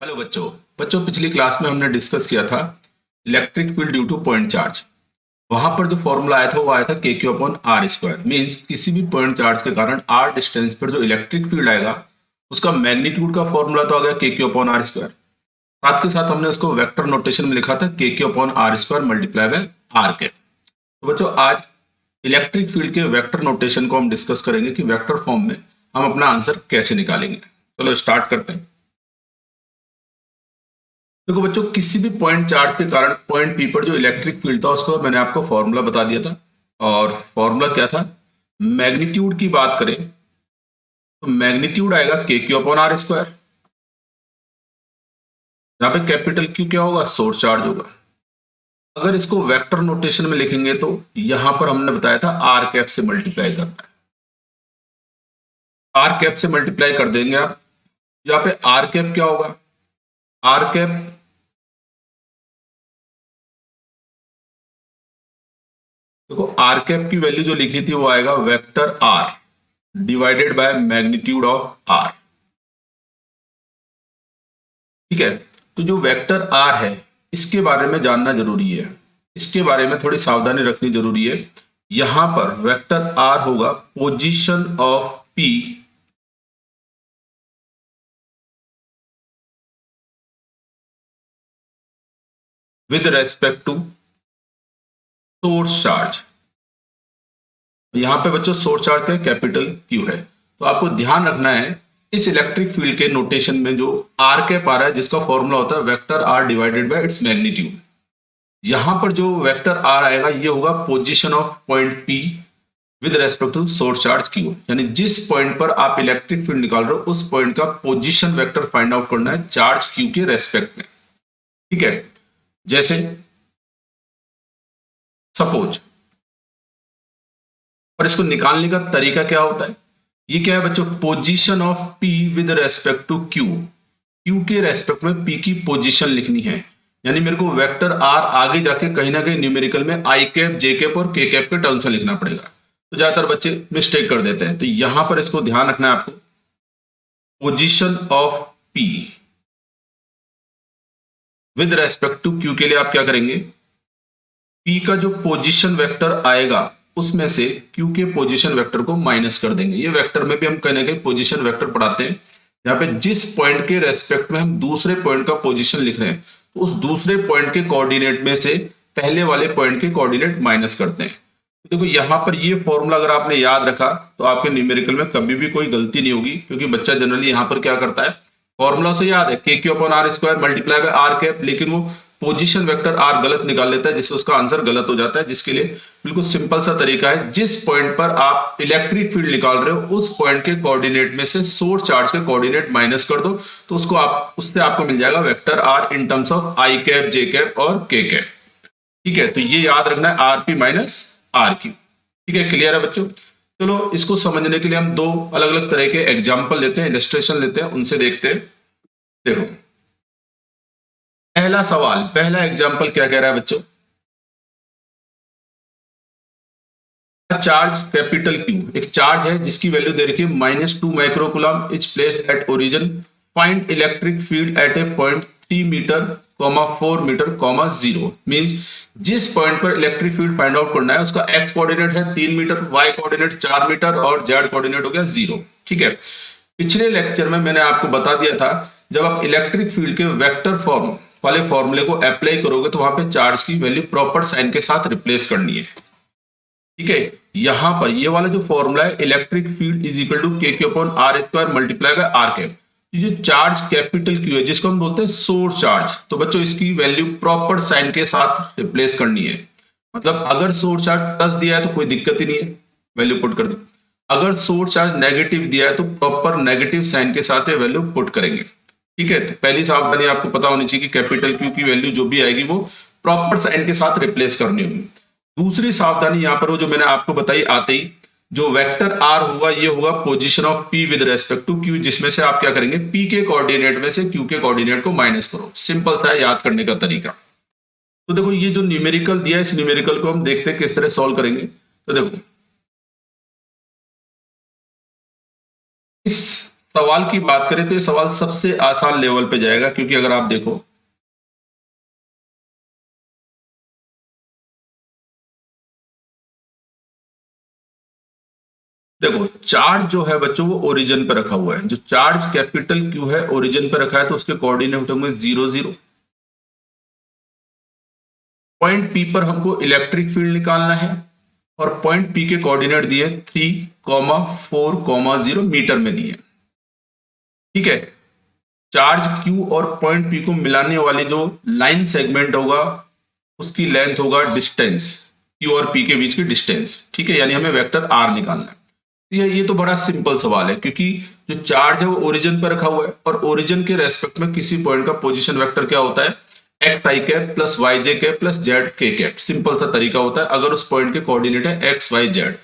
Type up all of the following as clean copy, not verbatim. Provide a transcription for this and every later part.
Hello बच्चों पिछली class में हमने डिस्कस किया था electric field due two point charge. वहां पर जो फॉर्मूला आया था वो आया था के q upon r square. Means किसी भी पॉइंट चार्ज के कारण आर डिस्टेंस पर जो इलेक्ट्रिक फील्ड आएगा उसका मैग्नीट्यूड का फॉर्मूला तो आ गया के क्यू अपॉन आर स्क्वायर। साथ के साथ हमने उसको वेक्टर नोटेशन में लिखा था के q upon r square multiply by r cap. तो बच्चों आज इलेक्ट्रिक फील्ड के वेक्टर नोटेशन को हम डिस्कस करेंगे कि वेक्टर फॉर्म में हम अपना आंसर कैसे निकालेंगे। चलो स्टार्ट करते हैं। देखो बच्चों, किसी भी पॉइंट चार्ज के कारण पॉइंट पी पर जो इलेक्ट्रिक फील्ड था उसको मैंने आपको फॉर्मूला बता दिया था। और फॉर्मूला क्या था? मैग्नीट्यूड की बात करें तो मैग्नीट्यूड आएगा के क्यू अपॉन आर स्क्वायर। यहाँ पे कैपिटल क्यू क्या होगा? सोर्स चार्ज होगा। अगर इसको वेक्टर नोटेशन में लिखेंगे तो यहां पर हमने बताया था आर कैप से मल्टीप्लाई करना है। आर कैप से मल्टीप्लाई कर देंगे आप। यहाँ पे आर कैप क्या होगा? आर कैप देखो, आर कैप की वैल्यू जो लिखी थी वो आएगा vector r divided by magnitude of r. ठीक है, तो जो वेक्टर आर है इसके बारे में जानना जरूरी है, इसके बारे में थोड़ी सावधानी रखनी जरूरी है। यहां पर वेक्टर आर होगा position of p with respect to source charge. यहां पे बच्चों सोर्स चार्ज का कैपिटल क्यू है। तो आपको ध्यान रखना है इस इलेक्ट्रिक फील्ड के नोटेशन में जो आर कैप आ रहा है जिसका फॉर्मूला होता है vector r divided by its magnitude. यहां पर जो वेक्टर आर आएगा ये होगा position of point p with respect to source charge q. यानी जिस पॉइंट पर आप इलेक्ट्रिक फील्ड निकाल रहे हो उस पॉइंट का पोजीशन वेक्टर फाइंड आउट करना है चार्ज क्यू के रेस्पेक्ट में। ठीक है, जैसे सपोज, और इसको निकालने का तरीका क्या होता है? ये क्या है बच्चों? Position of p with respect to q. Q के रेस्पेक्ट में पी की पोजीशन लिखनी है। यानी मेरे को वेक्टर आर आगे जाके कहीं ना कहीं न्यूमेरिकल में आई कैप जे कैप और के कैप के टर्म्स में लिखना पड़ेगा। तो ज्यादातर बच्चे मिस्टेक कर देते हैं। तो यहां पर इसको ध्यान रखना है आपको, position of p with respect to q के लिए आप क्या करेंगे? पी का जो पोजीशन वेक्टर आएगा उसमें से क्यू के पोजीशन वेक्टर को माइनस कर देंगे। ये वेक्टर में भी हम कहीं ना कहीं पोजीशन वेक्टर पढ़ाते हैं। यहाँ पे जिस पॉइंट के रेस्पेक्ट में हम दूसरे पॉइंट का पोजीशन लिख रहे हैं तो उस दूसरे पॉइंट के कोऑर्डिनेट में से पहले वाले पॉइंट के कोऑर्डिनेट माइनस करते हैं। तो देखो यहाँ पर ये फॉर्मूला अगर आपने याद रखा तो आपके न्यूमेरिकल में कभी भी कोई गलती नहीं होगी, क्योंकि बच्चा जनरली यहाँ पर क्या करता है, फॉर्मूला से याद है के q upon r square multiply by r cap, लेकिन वो पोजीशन वेक्टर आर गलत निकाल लेता है जिससे उसका आंसर गलत हो जाता है। जिसके लिए बिल्कुल सिंपल सा तरीका है, जिस पॉइंट पर आप इलेक्ट्रिक फील्ड निकाल रहे हो उस पॉइंट के कोऑर्डिनेट में से सोर्स चार्ज के कोऑर्डिनेट माइनस कर दो तो उससे आपको मिल जाएगा vector r in terms of i cap j cap और के कैप। ठीक है, तो ये याद रखना है r p minus r q. ठीक है, क्लियर है बच्चों? चलो इसको समझने के लिए हम दो अलग अलग तरह के एग्जाम्पल लेते हैं, इलस्ट्रेशन लेते हैं, उनसे देखते हैं। देखो पहला सवाल, पहला एग्जाम्पल क्या कह रहा है बच्चों? चार्ज कैपिटल क्यू, एक चार्ज है जिसकी वैल्यू दे रखी है -2 microcoulomb is placed at origin, find electric field at a point 3 metre, 4 metre, 0। Means जिस पॉइंट पर इलेक्ट्रिक फील्ड फाइंड आउट करना है उसका एक्स कोऑर्डिनेट है 3 मीटर, वाई कोऑर्डिनेट 4 मीटर और जेड कोऑर्डिनेट हो गया 0। ठीक है, पिछले लेक्चर में मैंने आपको बता दिया था जब आप इलेक्ट्रिक फील्ड के वेक्टर फॉर्म वाले फॉर्मूले को अप्लाई करोगे तो वहां पे चार्ज की वैल्यू प्रॉपर साइन के साथ रिप्लेस करनी है। ठीक है, यहां पर ये वाला जो फॉर्मूला है electric field is equal to k q upon r square multiply by r cap. ये जो चार्ज कैपिटल क्यू है जिसको हम बोलते हैं सोर्स चार्ज, तो बच्चों इसकी वैल्यू प्रॉपर साइन के साथ रिप्लेस करनी है। मतलब अगर सोर्स चार्ज प्लस दिया है तो कोई दिक्कत ही नहीं है, वैल्यू पुट कर दो। अगर सोर्स चार्ज नेगेटिव दिया है तो प्रॉपर नेगेटिव साइन के साथ वैल्यू पुट करेंगे। ठीक है, तो पहली सावधानी आपको पता होनी चाहिए कि कैपिटल क्यू की वैल्यू जो भी आएगी वो प्रॉपर साइन के साथ रिप्लेस करनी होगी। दूसरी सावधानी यहाँ पर वो जो मैंने आपको बताई आते ही, जो वेक्टर आर होगा ये होगा position of p with respect to q, जिसमें से आप क्या करेंगे पी के कोऑर्डिनेट में से क्यू के कोऑर्डिनेट को माइनस करो। सिंपल सा है याद करने का तरीका। तो देखो ये जो न्यूमेरिकल दिया है इस न्यूमेरिकल को हम देखते हैं किस तरह सॉल्व करेंगे। तो देखो इस सवाल की बात करें तो ये सवाल सबसे आसान लेवल पे जाएगा, क्योंकि अगर आप देखो देखो चार्ज जो है बच्चों वो ओरिजिन पे रखा हुआ है। जो चार्ज कैपिटल क्यू है ओरिजिन पे रखा है तो उसके कोऑर्डिनेट होंगे 0 0। पॉइंट पी पर हमको इलेक्ट्रिक फील्ड निकालना है और पॉइंट पी के कोऑर्डिनेट दिए 3,4,0 मीटर में दिए। ठीक है, चार्ज क्यू और पॉइंट पी को मिलाने वाली जो लाइन सेगमेंट होगा उसकी लेंथ होगा डिस्टेंस, क्यू और पी के बीच की डिस्टेंस। ठीक है, यानी हमें वेक्टर आर निकालना है। ये तो बड़ा सिंपल सवाल है, क्योंकि जो चार्ज है वो ओरिजिन पर रखा हुआ है और ओरिजिन के रेस्पेक्ट में किसी पॉइंट का पोजीशन वेक्टर क्या होता है, एक्स आई कैप प्लस वाई जे कैप प्लस जेड के कैप। सिंपल सा तरीका होता है। अगर उस पॉइंट के कोऑर्डिनेट है एक्स वाई जेड,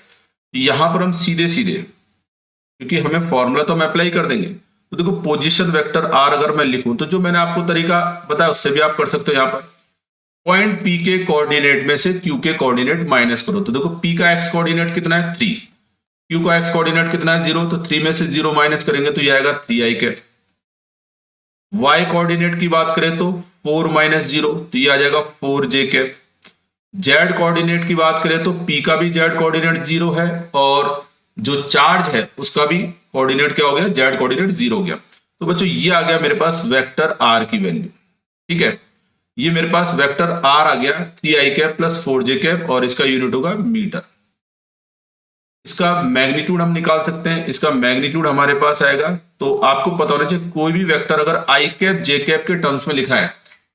यहां पर हम सीधे सीधे, क्योंकि हमें फॉर्मूला तो हम अप्लाई कर देंगे, तो देखो पोजीशन वेक्टर आर अगर मैं लिखूं तो जो मैंने आपको तरीका बताया उससे भी आप कर सकते हो। यहां पर पॉइंट पी के कोऑर्डिनेट में से क्यू के कोऑर्डिनेट माइनस करो, तो देखो पी का एक्स कोऑर्डिनेट कितना है 3, क्यू का एक्स कोऑर्डिनेट कितना है 0, तो 3 में से 0 माइनस करेंगे तो ये आएगा 3 आई कैप। वाई कोऑर्डिनेट की बात करें तो 4 माइनस 0 तो ये आ जाएगा 4 जे कैप। जेड कोऑर्डिनेट की बात करें तो पी का भी जेड कोऑर्डिनेट 0 है और जो चार्ज है उसका भी कोऑर्डिनेट क्या हो गया, जेड कोऑर्डिनेट 0 हो गया। तो बच्चों ये आ गया मेरे पास वेक्टर आर की वैल्यू। ठीक है, ये मेरे पास वेक्टर आर आ गया 3 i cap plus 4 j cap और इसका यूनिट होगा मीटर। इसका मैग्नीट्यूड हम निकाल सकते हैं। इसका मैग्नीट्यूड हमारे पास आएगा, तो आपको पता होना चाहिए कोई भी वेक्टर अगर आई कैप जे कैप के टर्म्स में लिखा है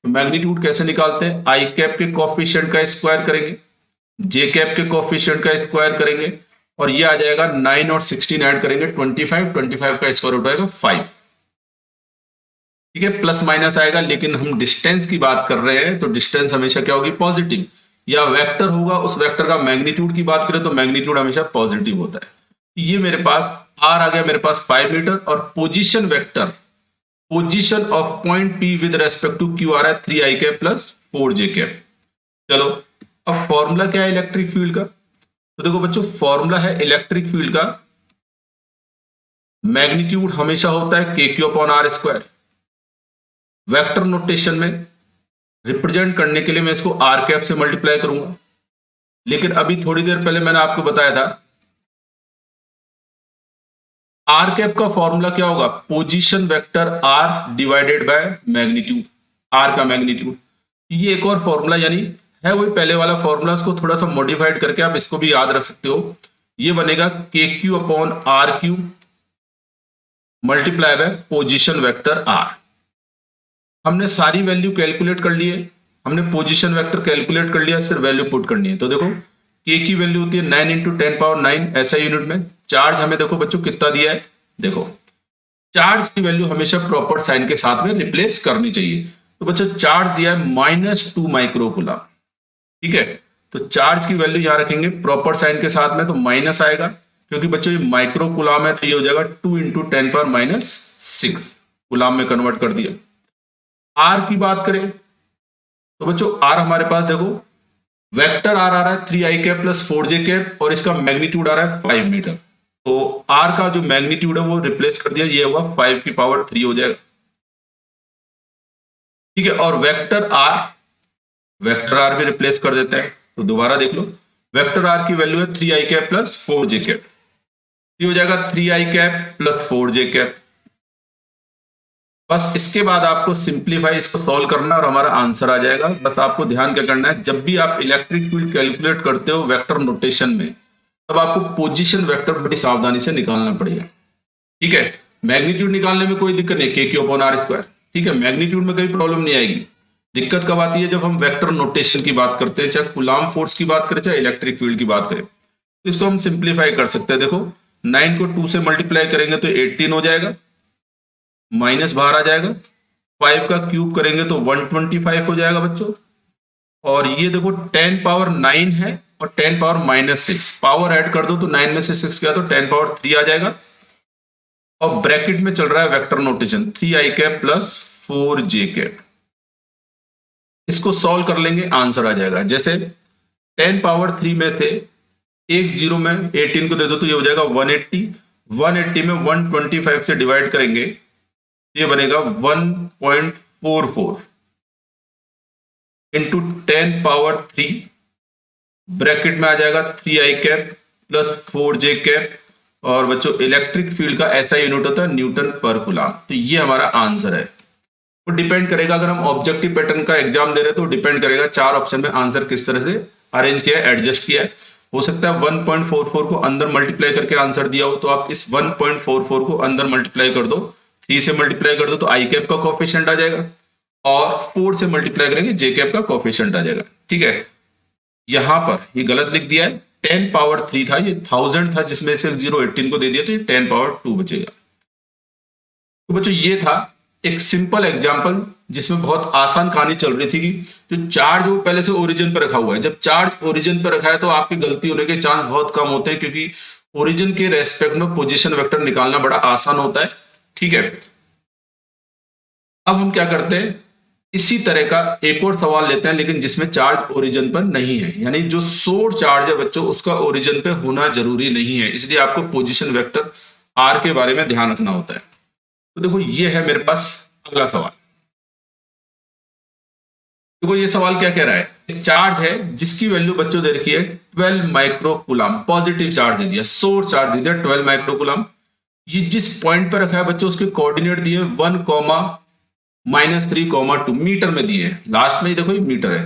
तो मैग्नीट्यूड कैसे निकालते हैं, आई कैप के कोएफिशिएंट का स्क्वायर करेंगे, जे कैप के कोएफिशिएंट का स्क्वायर करेंगे और ये आ जाएगा 9 और 16 ऐड करेंगे 25, 25 का स्क्वायर रूट आएगा 5। ठीक है, प्लस माइनस आएगा, लेकिन हम डिस्टेंस की बात कर रहे हैं तो डिस्टेंस हमेशा क्या होगी, पॉजिटिव। या वेक्टर होगा, उस वेक्टर का मैग्नीट्यूड की बात करें तो मैग्नीट्यूड हमेशा पॉजिटिव होता है। ये मेरे पास आर आ गया मेरे पास 5 मीटर और position vector, position of point p with respect to q आ रहा है 3 i cap plus 4 j cap. चलो अब फॉर्मूला क्या है इलेक्ट्रिक फील्ड का, तो देखो बच्चों फॉर्मूला है इलेक्ट्रिक फील्ड का, मैग्नीट्यूड हमेशा होता है के q upon r square. Vector notation में रिप्रेजेंट करने के लिए मैं इसको आर कैप से मल्टीप्लाई करूंगा, लेकिन अभी थोड़ी देर पहले मैंने आपको बताया था आर कैप का फॉर्मूला क्या होगा, position vector r divided by magnitude, r का मैग्नीट्यूड। ये एक और फॉर्मूला यानी है वही पहले वाला फॉर्मूला, उसको थोड़ा सा मॉडिफाइड करके आप इसको भी याद रख सकते हो। ये बनेगा के q upon r q multiply by position vector r. हमने सारी वैल्यू कैलकुलेट कर ली है, हमने पोजीशन वेक्टर कैलकुलेट कर लिया, सिर्फ वैल्यू पुट करनी है। तो देखो के की वैल्यू होती है 9 इंटू 10 पावर 9 ऐसा यूनिट में। चार्ज हमें देखो बच्चों कितना दिया है, देखो चार्ज की वैल्यू हमेशा प्रॉपर साइन के साथ में रिप्लेस करनी चाहिए। तो बच्चों चार्ज दिया है -2 माइक्रोकुलम। ठीक है, तो चार्ज की वैल्यू यहां रखेंगे प्रॉपर साइन के साथ में, तो माइनस आएगा क्योंकि बच्चों ये माइक्रोकुलम है, तो ये हो जाएगा 2 इंटू 10 पावर -6 कुलाम में कन्वर्ट कर दिया। आर की बात करें तो बच्चों आर हमारे पास देखो वेक्टर आर आ रहा है 3 i cap plus 4 j cap और इसका मैग्नीट्यूड आ रहा है 5 मीटर। तो आर का जो मैग्नीट्यूड है वो रिप्लेस कर दिया, ये होगा 5 की पावर 3 हो जाएगा। ठीक है, और वेक्टर आर भी रिप्लेस कर देते हैं, तो दोबारा देख लो वेक्टर आर की वैल्यू है 3 i cap plus 4 j cap, ये हो जाएगा 3 i cap plus 4 j cap. बस इसके बाद आपको सिंप्लीफाई इसको सॉल्व करना और हमारा आंसर आ जाएगा। बस आपको ध्यान क्या करना है, जब भी आप इलेक्ट्रिक फील्ड कैलकुलेट करते हो वेक्टर नोटेशन में, तब आपको पोजीशन वेक्टर बड़ी सावधानी से निकालना पड़ेगा। ठीक है, मैग्नीट्यूड निकालने में कोई दिक्कत नहीं, के क्यू अपॉन आर स्क्वायर। ठीक है, मैग्नीट्यूड में कोई प्रॉब्लम नहीं आएगी। दिक्कत कब आती है, जब हम वेक्टर नोटेशन की बात करते हैं, चाहे कूलॉम फोर्स की बात करें चाहे इलेक्ट्रिक फील्ड की बात करें। तो इसको हम सिंप्लीफाई कर सकते हैं। देखो 9 को 2 से मल्टीप्लाई करेंगे तो 18 हो जाएगा, माइनस बाहर आ जाएगा, 5 का क्यूब करेंगे तो 125 हो जाएगा बच्चों। और ये देखो 10 पावर 9 है और 10 पावर -6 पावर ऐड कर दो तो 9 में से 6 गया तो 10 पावर 3 आ जाएगा। और ब्रैकेट में चल रहा है vector notation 3 i cap plus 4 j cap. इसको सॉल्व कर लेंगे, आंसर आ जाएगा। जैसे 10 पावर 3 में से एक जीरो में 18 को दे दो तो ये हो जाएगा 180, 180 में 125 से डिवाइड करेंगे, ये बनेगा 1.44 इंटू 10⁻³ ब्रैकेट में आ जाएगा 3i cap plus 4j cap. और बच्चों इलेक्ट्रिक फील्ड का ऐसा यूनिट होता है न्यूटन पर कूलम। तो ये हमारा आंसर है। तो डिपेंड करेगा, अगर हम ऑब्जेक्टिव पैटर्न का एग्जाम दे रहे हैं तो डिपेंड करेगा 4 ऑप्शन में आंसर किस तरह से अरेंज किया है, एडजस्ट किया है। हो सकता है 1.44 को अंदर मल्टीप्लाई करके आंसर दिया हो, तो आप इस 1.44 को अंदर मल्टीप्लाई कर दो, 3 से मल्टीप्लाई कर दो तो आई कैप का कोफिशिएंट आ जाएगा, और 4 से मल्टीप्लाई करेंगे जे कैप का कोफिशिएंट आ जाएगा। ठीक है, यहां पर ये गलत लिख दिया है, 10⁻³ था, ये 1000 था जिसमें से 018 को दे दिया तो ये 10⁻2 बचेगा। तो बच्चों ये था एक सिंपल एग्जांपल जिसमें बहुत आसान कहानी चल रही थी कि जो चार्ज वो पहले से ओरिजिन पर रखा हुआ है। जब चार्ज ओरिजिन पर रखा है तो आपकी गलती होने के चांस बहुत कम होते हैं, क्योंकि ओरिजिन के रेस्पेक्ट में पोजीशन वेक्टर निकालना बड़ा आसान होता है। ठीक है, अब हम क्या करते हैं, इसी तरह का एक और सवाल लेते हैं लेकिन जिसमें चार्ज ओरिजिन पर नहीं है, यानी जो सोर्स चार्ज है बच्चों उसका ओरिजिन पे होना जरूरी नहीं है, इसलिए आपको पोजीशन वेक्टर आर के बारे में ध्यान रखना होता है। तो देखो ये है मेरे पास अगला सवाल। देखो ये सवाल क्या कह रहा है, एक चार्ज है जिसकी वैल्यू बच्चों दे रखी है 12 माइक्रोकूलम, पॉजिटिव चार्ज दे दिया, सोर्स चार्ज दे दिया 12 माइक्रोकूलम। ये जिस पॉइंट पर रखा है बच्चों उसके कोऑर्डिनेट दिए 1, -3, 2 मीटर में दिए हैं। लास्ट में ही देखो ये मीटर है।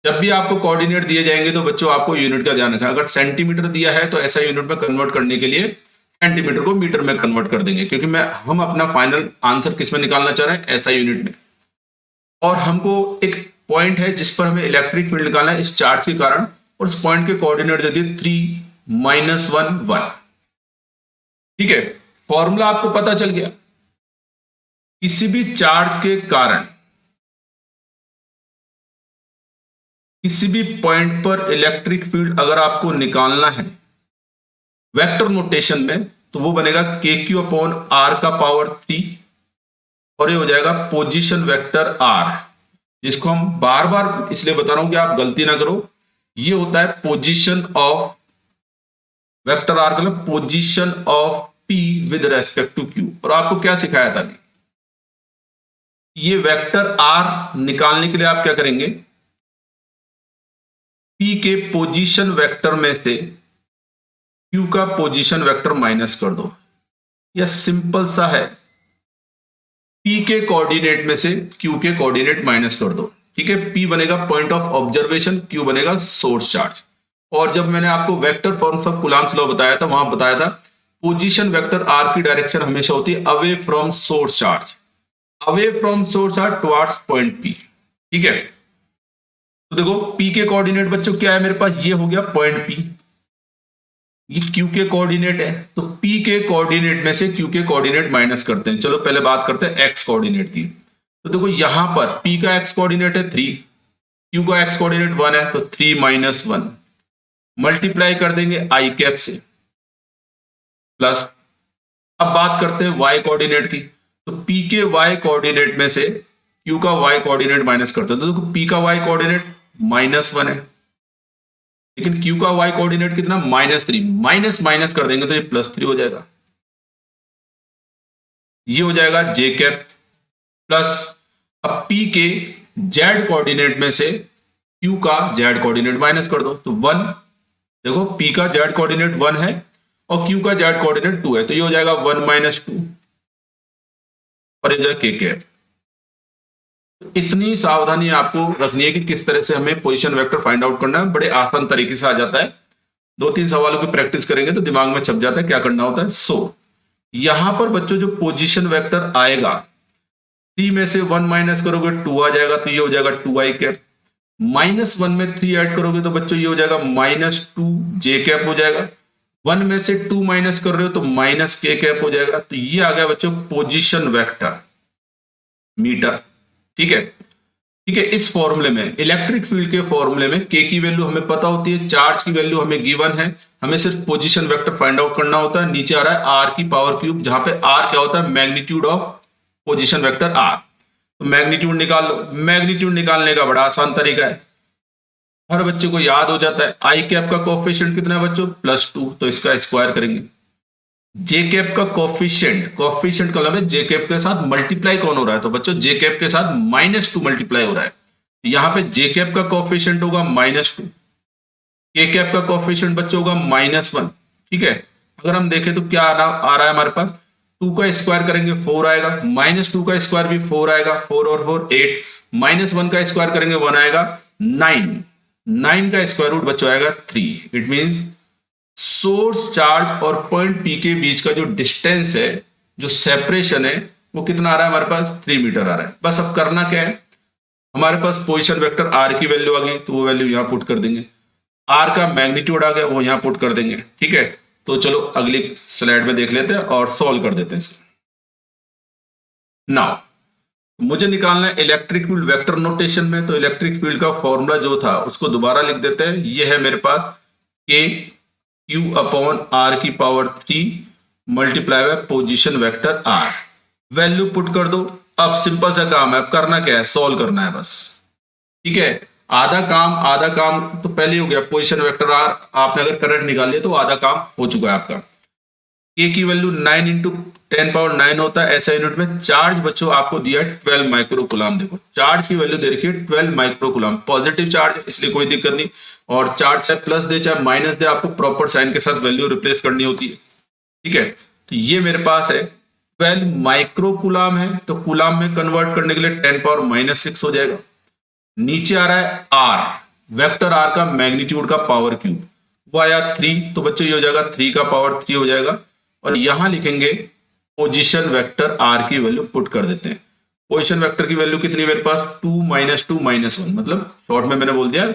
जब भी आपको कोऑर्डिनेट दिए जाएंगे तो बच्चों आपको यूनिट का ध्यान रखना, अगर सेंटीमीटर दिया है तो ऐसा यूनिट में कन्वर्ट करने के लिए सेंटीमीटर को मीटर में कन्वर्ट कर देंगे, क्योंकि हम अपना फाइनल आंसर किस में निकालना चाह रहे हैं, ऐसा यूनिट में। और हमको एक पॉइंट है जिस पर हमें इलेक्ट्रिक फील्ड निकालना है इस चार्ज के कारण, और उस पॉइंट के कोऑर्डिनेट दे दिए 3, -1, 1। ठीक है, फॉर्मूला आपको पता चल गया। किसी भी चार्ज के कारण किसी भी पॉइंट पर इलेक्ट्रिक फील्ड अगर आपको निकालना है वेक्टर नोटेशन में, तो वो बनेगा KQ/R का पावर 3, और ये हो जाएगा पोजीशन वेक्टर R, जिसको हम बार बार इसलिए बता रहा हूं कि आप गलती ना करो। ये होता है पोजीशन ऑफ वेक्टर R का मतलब position of P with respect to Q। और आपको क्या सिखाया था, ये वेक्टर R निकालने के लिए आप क्या करेंगे, P के पोजीशन वेक्टर में से Q का पोजीशन वेक्टर माइनस कर दो। यह सिंपल सा है, P के कोऑर्डिनेट में से Q के कोऑर्डिनेट माइनस कर दो। ठीक है, P बनेगा पॉइंट ऑफ ऑब्जर्वेशन, Q बनेगा सोर्स चार्ज। और जब मैंने आपको vector forms of Coulomb's law बताया था, वहां बताया था पोजीशन वेक्टर R की डायरेक्शन हमेशा होती है away from source charge, away from source charge towards point P। ठीक है, तो देखो P के कोऑर्डिनेट बच्चों क्या है मेरे पास, ये हो गया पॉइंट P, ये Q के कोऑर्डिनेट है, तो P के कोऑर्डिनेट में से Q के कोऑर्डिनेट माइनस करते हैं। चलो पहले बात करते हैं x कोऑर्डिनेट की। तो देखो यहां पर P का x कोऑर्डिनेट है 3, Q का x कोऑर्डिनेट 1 है, तो 3 - 1 मल्टीप्लाई कर देंगे i कैप से, प्लस अब बात करते हैं y कोऑर्डिनेट की। तो P के y कोऑर्डिनेट में से Q का y कोऑर्डिनेट माइनस करते हैं, तो देखो P का y कोऑर्डिनेट -1 है, लेकिन Q का y कोऑर्डिनेट कितना, -3, माइनस कर देंगे तो ये +3 हो जाएगा। ये हो जाएगा j कैप, प्लस अब P के z कोऑर्डिनेट में से Q का z कोऑर्डिनेट माइनस कर दो, तो 1। देखो P का z कोऑर्डिनेट 1 है और Q का z कोऑर्डिनेट 2 है, तो ये हो जाएगा 1 - 2, और ये जाएगा k कैप। इतनी सावधानी आपको रखनी है कि किस तरह से हमें पोजीशन वेक्टर फाइंड आउट करना है, बड़े आसान तरीके से आ जाता है। 2-3 सवालों की प्रैक्टिस करेंगे तो दिमाग में छप जाता है क्या करना होता है। यहां पर बच्चों जो पोजीशन वेक्टर आएगा, 3 में से 1 माइनस करोगे 2 आ जाएगा, तो ये हो जाएगा 2i कैप। -1 में 3 ऐड करोगे तो बच्चों ये हो जाएगा -2j कैप हो जाएगा। 1 में से 2 माइनस कर रहे हो तो -k कैप हो जाएगा। तो ये आ गया बच्चों पोजीशन वेक्टर मीटर। ठीक है, ठीक है, इस फॉर्मूले में इलेक्ट्रिक फील्ड के फॉर्मूले में k की वैल्यू हमें पता होती है, चार्ज की वैल्यू हमें गिवन है, हमें सिर्फ पोजीशन वेक्टर फाइंड आउट करना होता है। नीचे आ रहा है r की पावर क्यूब, जहां पे r क्या होता है, magnitude of position vector r। तो मैग्नीट्यूड निकाल लो। मैग्नीट्यूड निकालने का बड़ा आसान तरीका है, हर बच्चे को याद हो जाता है। आई कैप का कोएफिशिएंट कितना है बच्चों, +2, तो इसका स्क्वायर करेंगे। जे कैप का कोफिशिएंट, कोफिशिएंट का मतलब है जे कैप के साथ मल्टीप्लाई कौन हो रहा है, तो बच्चों जे कैप के साथ -2 मल्टीप्लाई हो रहा है। यहाँ पे जे कैप का कोफिशिएंट होगा -2, के कैप का कोफिशिएंट बच्चों होगा -1। ठीक है, अगर हम देखें तो क्या आ रहा है हमारे पास, 2 का स्क्वायर करेंगे 4 आएगा, -2 का स्क्वायर भी 4 आएगा, 4 और 4 8, -1 का स्क्वायर करेंगे 1 आएगा, 9, 9 का स्क्वायर रूट बच्चों आएगा 3। इट मींस सोर्स चार्ज और पॉइंट पी के बीच का जो डिस्टेंस है, जो सेपरेशन है, वो कितना आ रहा है हमारे पास, 3 मीटर आ रहा है। बस अब करना क्या है, हमारे पास पोजीशन वेक्टर आर की वैल्यू आ गई, तो वो वैल्यू यहां पुट कर देंगे, आर का मैग्नीट्यूड आ गया, वो यहां पुट कर देंगे। ठीक है, तो चलो अगली स्लाइड में देख लेते हैं और सॉल्व कर देते हैं इसको। नाउ मुझे निकालना है इलेक्ट्रिक फील्ड वेक्टर नोटेशन में, तो इलेक्ट्रिक फील्ड का फॉर्मूला जो था उसको दोबारा लिख देते हैं। ये है मेरे पास के क्यू अपॉन आर की power 3 multiply by position vector r, value put कर दो। अब सिंपल सा काम है, अब करना क्या है, सॉल्व करना है बस। ठीक है, आधा काम तो पहले ही हो गया, पोजीशन वेक्टर आर आपने अगर करंट निकाल लिया तो आधा काम हो चुका है आपका। के की वैल्यू 9 इंटू 10 पावर 9 होता है ऐसा यूनिट में। चार्ज बच्चों आपको दिया है 12 माइक्रोकुलाम। देखो चार्ज की वैल्यू दे रखी है 12 माइक्रोकुलाम, पॉजिटिव चार्ज है इसलिए कोई दिक्कत नहीं, और चार्ज चाहे प्लस दे चाहे माइनस दे, आपको प्रॉपर साइन के साथ वैल्यू रिप्लेस करनी होती है। ठीक है, तो ये मेरे पास है 12 माइक्रोकुलाम है, तो कुलाम में कन्वर्ट करने के लिए 10 पावर -6 हो जाएगा। नीचे आ रहा है आर, वेक्टर आर का मैग्नीट्यूड का पावर क्यूब, वो आया 3, तो बच्चों ये हो जाएगा 3 का पावर 3 हो जाएगा। और यहां लिखेंगे पोजीशन वेक्टर आर की वैल्यू पुट कर देते हैं। पोजीशन वेक्टर की वैल्यू कितनी है मेरे पास, 2 -2 -1, मतलब शॉर्ट में मैंने बोल दिया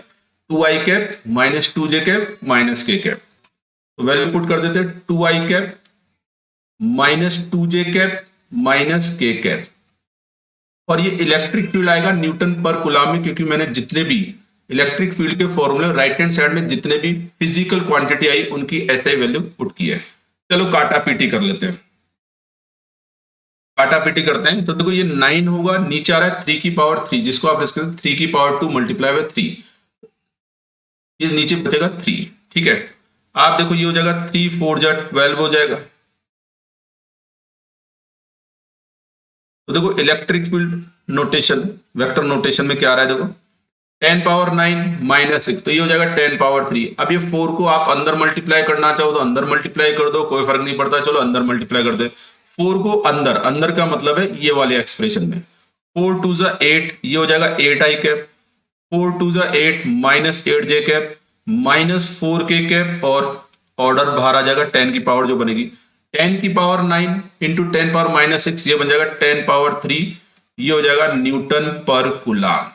2i cap -2j cap -k cap, तो वैल्यू पुट कर देते हैं 2i cap -2j cap -k cap. और ये इलेक्ट्रिक फील्ड आएगा न्यूटन पर कूलम में, क्योंकि मैंने जितने भी इलेक्ट्रिक फील्ड के फॉर्मूले राइट हैंड साइड में जितने भी फिजिकल क्वांटिटी आई उनकी ऐसे वैल्यू पुट की है। चलो काटा पीटी कर लेते हैं, काटा पीटी करते हैं। तो देखो ये 9 होगा, नीचे आ रहा है 3 की पावर 3, जिसको आप इसके 3 की पावर 2 मल्टीप्लाई बाय 3, ये नीचे बचेगा 3। ठीक है, आप देखो ये हो जाएगा 3 4 जा 12 हो जाएगा। तो देखो electric field notation vector notation में क्या आ रहा है, देखो 10 पावर 9 -6, तो ये हो जाएगा 10 पावर 3। अब ये 4 को आप अंदर मल्टीप्लाई करना चाहो तो अंदर मल्टीप्लाई कर दो, कोई फर्क नहीं पड़ता, चलो अंदर मल्टीप्लाई कर दे। 4 को अंदर, अंदर का मतलब है ये वाले एक्सप्रेशन में, 4 2 जा 8, ये हो जाएगा 8i कैप, 4 2 जा 8 -8j कैप -4k कैप, और ऑर्डर बाहर आ जाएगा 10 की पावर जो बनेगी 10 की पावर 9 इंटू 10 पावर -6, ये बन जाएगा 10 पावर 3, ये हो जाएगा न्यूटन पर कूलम।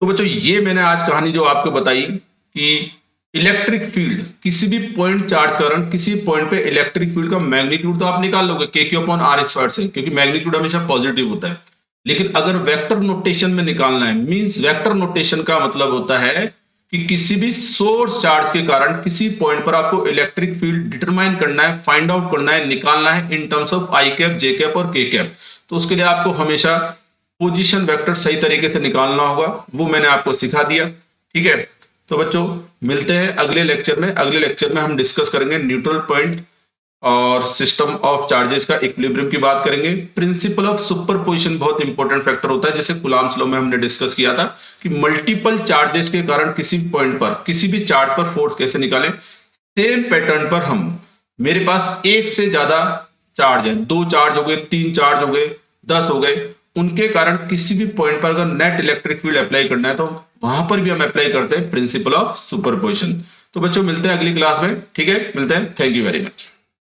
तो बच्चों ये मैंने आज कहानी जो आपको बताई कि इलेक्ट्रिक फील्ड किसी भी पॉइंट चार्ज के कारण किसी पॉइंट पे इलेक्ट्रिक फील्ड का मैग्नीट्यूड तो आप निकाल लोगे k/r² से, क्योंकि मैग्नीट्यूड हमेशा पॉजिटिव होता है। लेकिन अगर वेक्टर नोटेशन में निकालना है, मींस वेक्टर नोटेशन का मतलब होता है कि किसी भी सोर्स चार्ज के कारण किसी पॉइंट पर आपको इलेक्ट्रिक फील्ड डिटरमाइन करना है, फाइंड आउट करना है, निकालना है इन terms of i cap, j cap और के कैप। तो उसके लिए आपको हमेशा पोजीशन वेक्टर सही तरीके से निकालना होगा, वो मैंने आपको सिखा दिया। ठीक है, तो बच्चों मिलते हैं अगले लेक्चर में। अगले लेक्चर में हम डिस्कस करेंगे न्यूट्रल पॉइंट और सिस्टम ऑफ चार्जेस का इक्विलिब्रियम की बात करेंगे। प्रिंसिपल ऑफ सुपरपोजिशन बहुत इंपॉर्टेंट फैक्टर होता है, जैसे कूलम्स लॉ में हमने डिस्कस किया था कि मल्टीपल चार्जेस के कारण किसी पॉइंट पर किसी भी चार्ज पर फोर्स कैसे निकालें। सेम पैटर्न पर हम, मेरे पास एक से ज्यादा चार्ज है, 2 चार्ज हो गए, 3 चार्ज हो गए, 10 हो गए, उनके कारण किसी भी पॉइंट पर अगर नेट इलेक्ट्रिक फील्ड अप्लाई करना है तो वहां पर भी हम अप्लाई करते हैं प्रिंसिपल ऑफ सुपरपोजिशन। तो बच्चों मिलते हैं अगली क्लास में। ठीक है, मिलते हैं, थैंक यू वेरी मच।